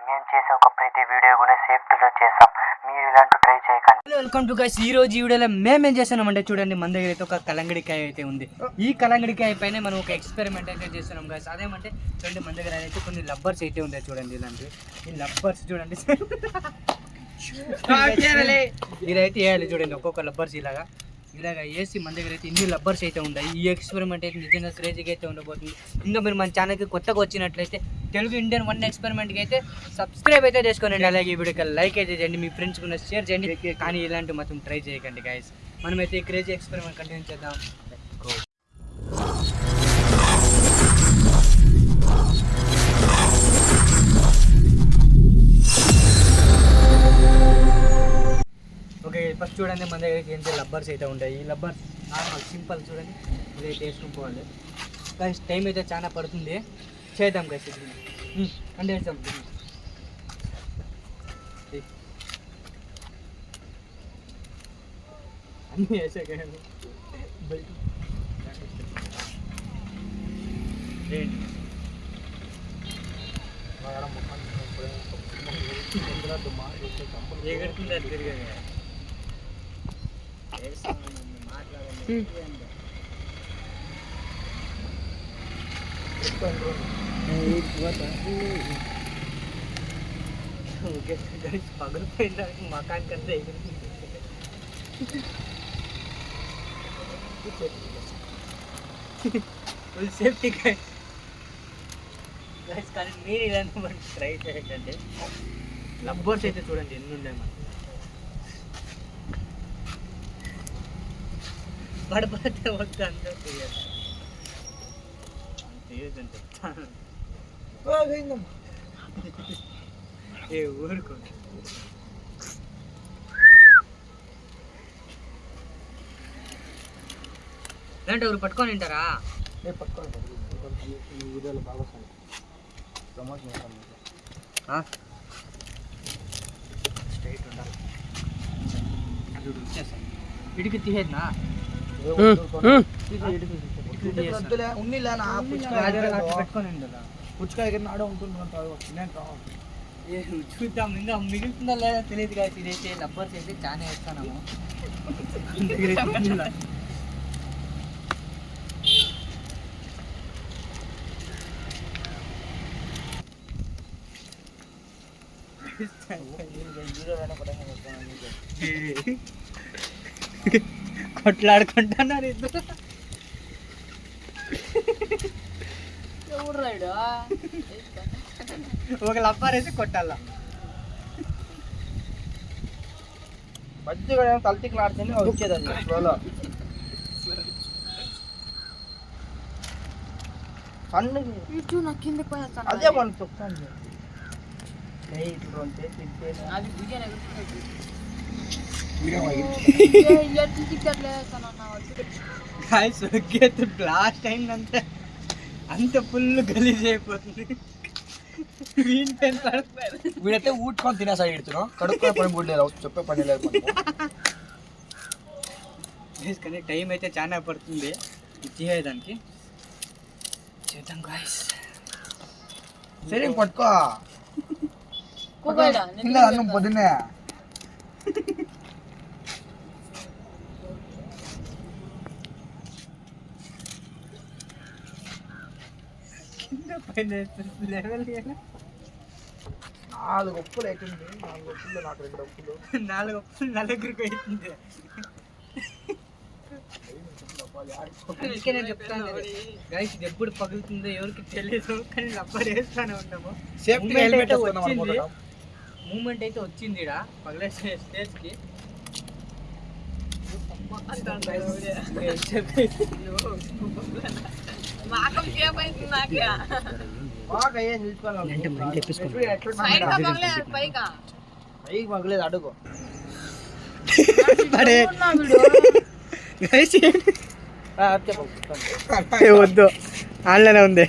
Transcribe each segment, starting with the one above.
మేము చేసే ఒక ప్రతి వీడియో కూడా సేఫ్టీలో చేస్తాం. మీరు ఇలాంటి ట్రై చేయకండి. Welcome to guys. ఈ రోజు ఈ వీడియోలో మేమేం చేస్తున్నామంటే చూడండి, మన దగ్గర అయితే ఒక కలంగడికాయ అయితే ఉంది. ఈ కలంగడికాయ పైన మనం ఒక ఎక్స్పెరిమెంట్ అయితే చేస్తున్నాం గైస్. అదేమంటే చూడండి, మన దగ్గర అయితే కొన్ని లబ్బర్స్ అయితే ఉంటాయి చూడండి. ఇలాంటివి ఈ లబ్బర్స్ చూడండి ఇదైతే వేయాలి చూడండి. ఒక్కొక్క లబ్బర్స్ ఇలాగా వేసి మన దగ్గర అయితే ఇన్ని లబ్బర్స్ అయితే ఉన్నాయి. ఈ ఎక్స్పెరిమెంట్ అయితే నిజంగా క్రేజీగా అయితే ఉండబోతుంది. ఇంకా మీరు మన ఛానల్కి కొత్తగా వచ్చినట్లయితే తెలుగు ఇండియన్ వన్ ఎక్స్పెరిమెంట్కి అయితే సబ్స్క్రైబ్ అయితే చేసుకోండి. అలాగే ఈ వీడియోకి లైక్ అయితే చేయండి, మీ ఫ్రెండ్స్ కూడా షేర్ చేయండి. కానీ ఇలాంటి మాత్రం ట్రై చేయకండి గైస్. మనమైతే ఈ క్రేజీ ఎక్స్పెరిమెంట్ కంటిన్యూ చేద్దాం. ఓకే, ఫస్ట్ చూడండి, మన దగ్గర ఏంటి లబ్బర్స్ అయితే ఉంటాయి. ఈ లబ్బర్స్ నార్మల్ సింపుల్ చూడండి, ఇదైతే వేసుకుపోవాలి గైస్. టైం అయితే చాలా పడుతుంది, చేద్దాం గైస్. అంటే వేస్తాం అన్నీ వేసాక ఎగురుతుంది అది తిరిగి ఓకే గైస్, పగిలిపోయిన దానికి మకానికి అంతా ఎగురుతుంది. Full safety guys. కానీ మీరు ఇలాంటి మనం ట్రై చేయకండి. లబ్బర్స్ అయితే చూడండి ఎన్ని ఉన్నాయి మనకి. పడిపోతే వద్దు అంతే ఏ ఊరుకో. ఇలాంటి ఎవరు పట్టుకొని తింటారా? వీడియోలో బాగా స్ట్రైట్ ఉండాలి. అది వచ్చేస్తాను ఇడికి తీసేదినా పుచ్చుకాయ ఆడే ఉంటుంది. చూద్దాం, ఇంకా మిగులుతుందా లేదా తెలియదు కదా. ఇదైతే లబ్బర్స్ అయితే చాలా వేస్తాము. కొట్లాడుకుంటున్నారు ఇద్దరు. ఒక లబ్బర్ వేసి కొట్టాల. మంచిగా తలతికి ఆడితేనే వచ్చేది అది ఫ్లోలో. అదే మనం చెప్తాను. బ్లాస్ట్ అయిందంటే అంత ఫుల్ గలీజ్ అయిపోతుంది. వీడైతే ఊటుకొని తినేసా ఎడుతున్నాం. కడుక్కునే పని కూడా లేదు, చెప్పే పని లేదు. కానీ టైం అయితే చాలా పడుతుంది ఇచ్చేదానికి. చేద్దాం గాయస్. సరే పట్టుకో అన్నం పొద్దున్నే. నాలుగు ఉప్పులు అవుతుంది. 4 ఉప్పులు నాకు 2 ఉప్పులు. 4 ఉప్పులు నలుగురికి అవుతుంది. నేను చెప్తాను గైస్, ఇది ఎప్పుడు పగులుతుందో ఎవరికి తెలియదు. కానీ లబ్బర్ వేస్తానే ఉంటాము. మూమెంట్ అయితే వచ్చింది ఇక్కడ పగలే స్టేజ్కి. పగలేదు అడుగు వద్దు, ఆన్లైన్ ఉంది.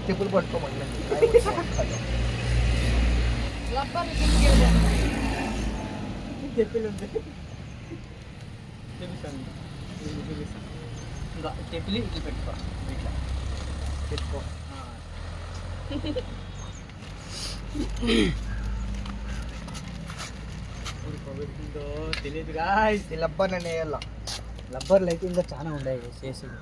చెప్పులు పట్టుకోమని చెప్పులు ఉంది. ఇంకా చెప్పులు ఇట్లా పెట్టుకో. ఇట్లా తెచ్చుకో. తెలియదు గాయ్స్. ఈ లబ్బర్ నేను వేయాల. రబ్బర్లు అయితే ఇంకా చాలా ఉన్నాయి చేసుడు.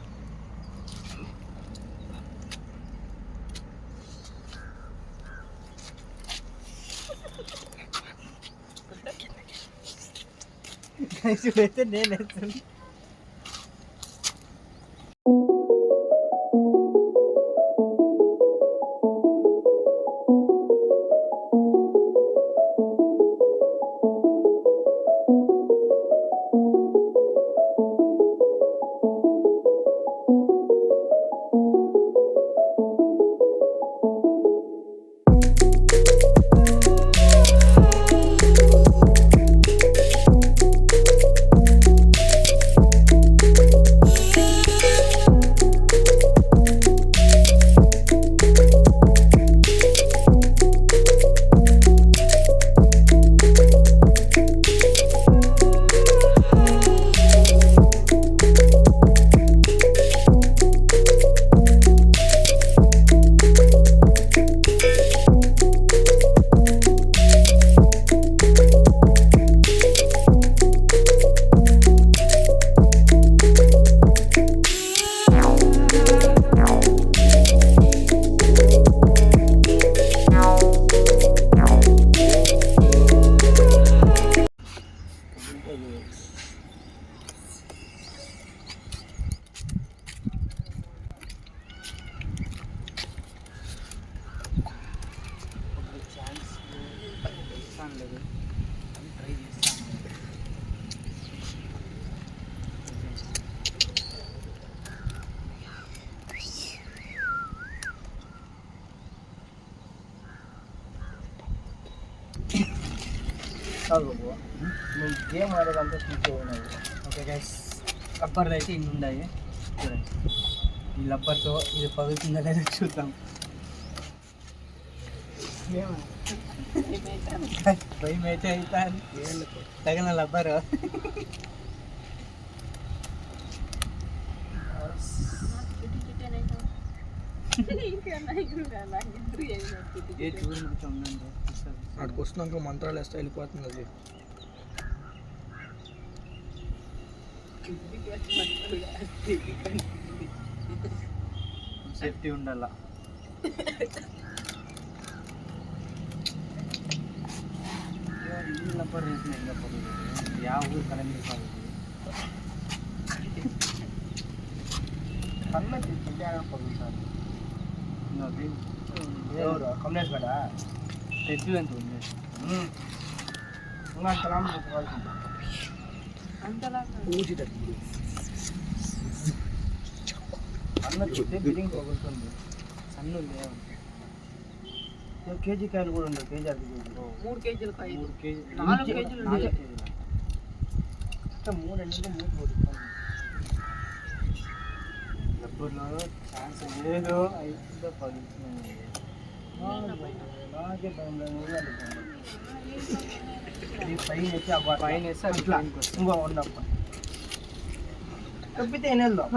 అయితే నేను వేస్తాను. నువ్వు గేమ్ ఆడేదంతా చూసుకోవాలి. ఓకే గైస్, రబ్బర్లు అయితే ఇన్ని ఉన్నాయి చూడండి. ఈ రబ్బర్తో ఇది పగులుతుందా లేదా చూద్దాం. భయం అయితే అవుతాను తగిన రబ్బరు. ఏ చూడండి ఉందండి. అక్కడికి వస్తున్నాక మంత్రాలు వేస్తే వెళ్ళిపోతుంది అది. సేఫ్టీ ఉండాల. రబ్బర్ వేసిన యా ఊరు కరెంట్ కాదు. కన్నా పగులుతాను. ఎవరు కమలేష్ గడా తెచ్చు ఎంత ఉంది. అన్న చూస్తే బిల్డింగ్ పగులుతుంది. సన్ను కేజీ కాయలు కూడా ఉండవు. కేజీ అది 3 కేజీలు 3 కేజీ 4 కేజీలు 4 కేజీలు 3 అంటే 3 పోతుంది. రబ్బర్లో ఛాన్స్ లేదు. అయితే పగులుతుంది. నాకే భయం లేదు. పైన వేసి అట్లా ఇంకో ఉండప్ప తప్పితే ఏం వెళ్దాం.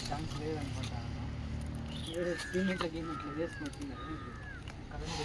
ఛాన్స్ లేదనుకుంటాను. సిమెంట్లో గేమెంట్లో వేసుకుని వచ్చింది కరెంట్.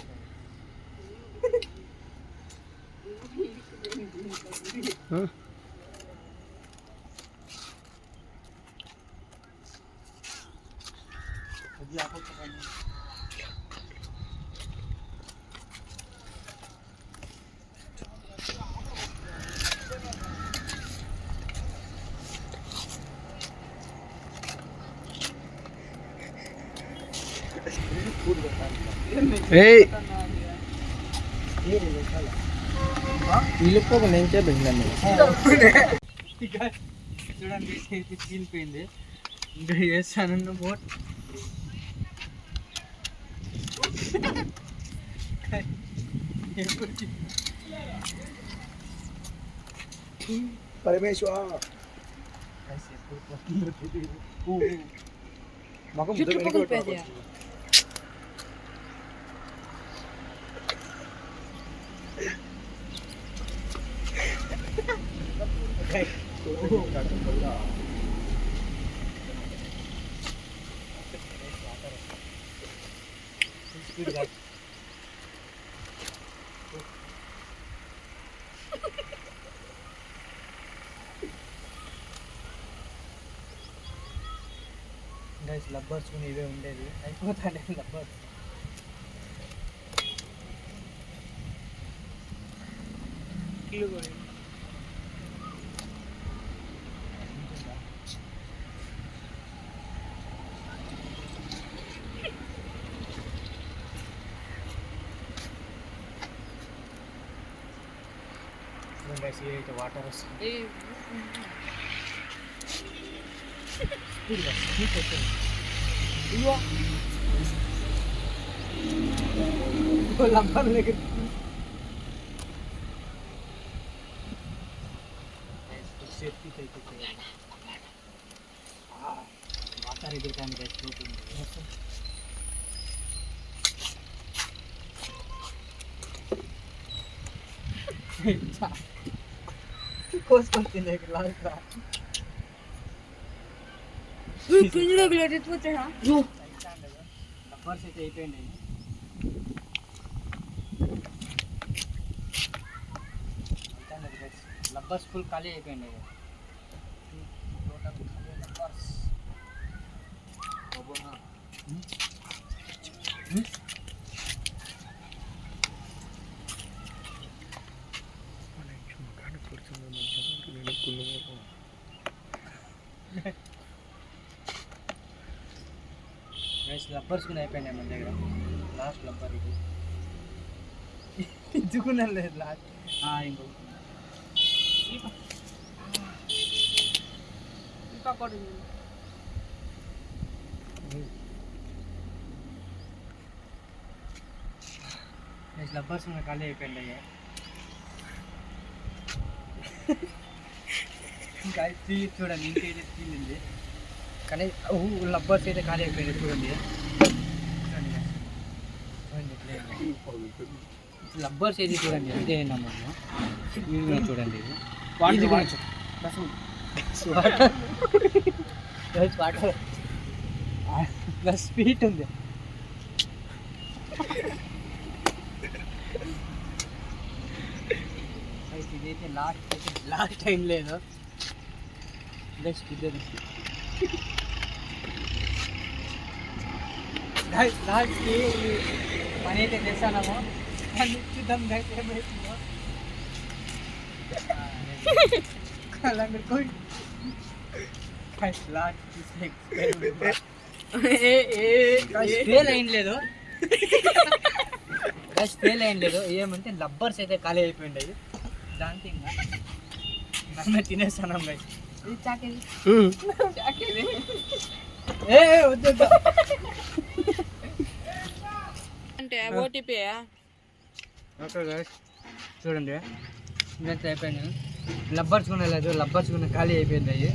వీళ్ళకి నేను చేద్దాం చూడండి చీలిపోయింది. ఇంకా చేస్తానన్న మోట్ పరమేశ్వర మగం చుట్టుపక్కల పేదయా లబ్బర్స్ ఇవే ఉండేది అయిపోతానే లబ్బర్స్ అయితే వాటర్ వస్తుంది లంబర్ దగ్గర వాటర్ ఎదురు కానీ కోసుకొని తినే లాస్ట్ లబ్బర్స్ అయితే అయిపోయింది లబ్బర్స్ ఫుల్ ఖాళీ అయిపోయింది లబ్బర్స్ కూడా అయిపోయినాయి మన దగ్గర లాస్ట్ లబ్బర్ ఇది ఇచ్చుకున్నాను లేదు లాస్ట్ ఇంకో లబ్బర్స్ ఉన్న ఖాళీ అయిపోయింది ఇంకా చూడండి ఇంకైతే తీలింది కానీ లబ్బర్స్ అయితే ఖాళీ అయిపోయింది చూడండి లబ్బర్స్ అయితే చూడండి అంతే నమ్మకం చూడండి వాటర్ స్వీట్ ఉంది ఇదైతే లాస్ట్ టైం లేదు నెక్స్ట్ ఇద్దరు లాస్ట్కి పని అయితే చేస్తాము చూద్దాం ఏమవుతుందో ఫెయిల్ అయిన లేదు ఫెయిల్ అయిన లేదు ఏమంటే లబ్బర్స్ అయితే ఖాళీ అయిపోయింది దాంతో ఇంకా తినేస్తాను గైస్ అంటే ఓటీపీ ఓకే గైస్ చూడండి ఇదంతా అయిపోయింది లబ్బర్స్ కూడా లేదు లబ్బర్స్ కూడా ఖాళీ అయిపోయింది అయ్యి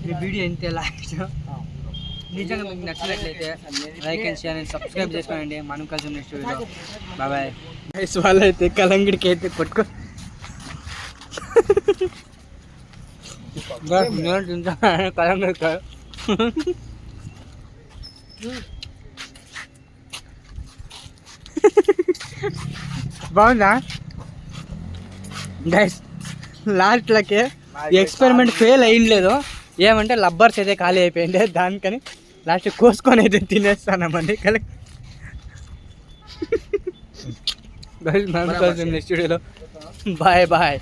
ఈ వీడియో ఇంతే లాస్ట్ నిజంగా మీకు నచ్చినట్లయితే like and share and subscribe చేసుకోండి మనం కలిసి నెక్స్ట్ వీడియో బాయ్ గైస్ వాళ్ళైతే కలంగిడికి అయితే కొట్టుకో నేను తింటాను కలంగిడికాయ బాగుందా గైస్ లాస్ట్లకి ఎక్స్పెరిమెంట్ ఫెయిల్ అయ్యలేదు ఏమంటే లబ్బర్స్ అయితే ఖాళీ అయిపోయింది దానికని లాస్ట్ కోసుకొని అయితే తినేస్తానమండి గైస్ మనం కలిసి నెక్స్ట్ వీడియోలో బాయ్ బాయ్.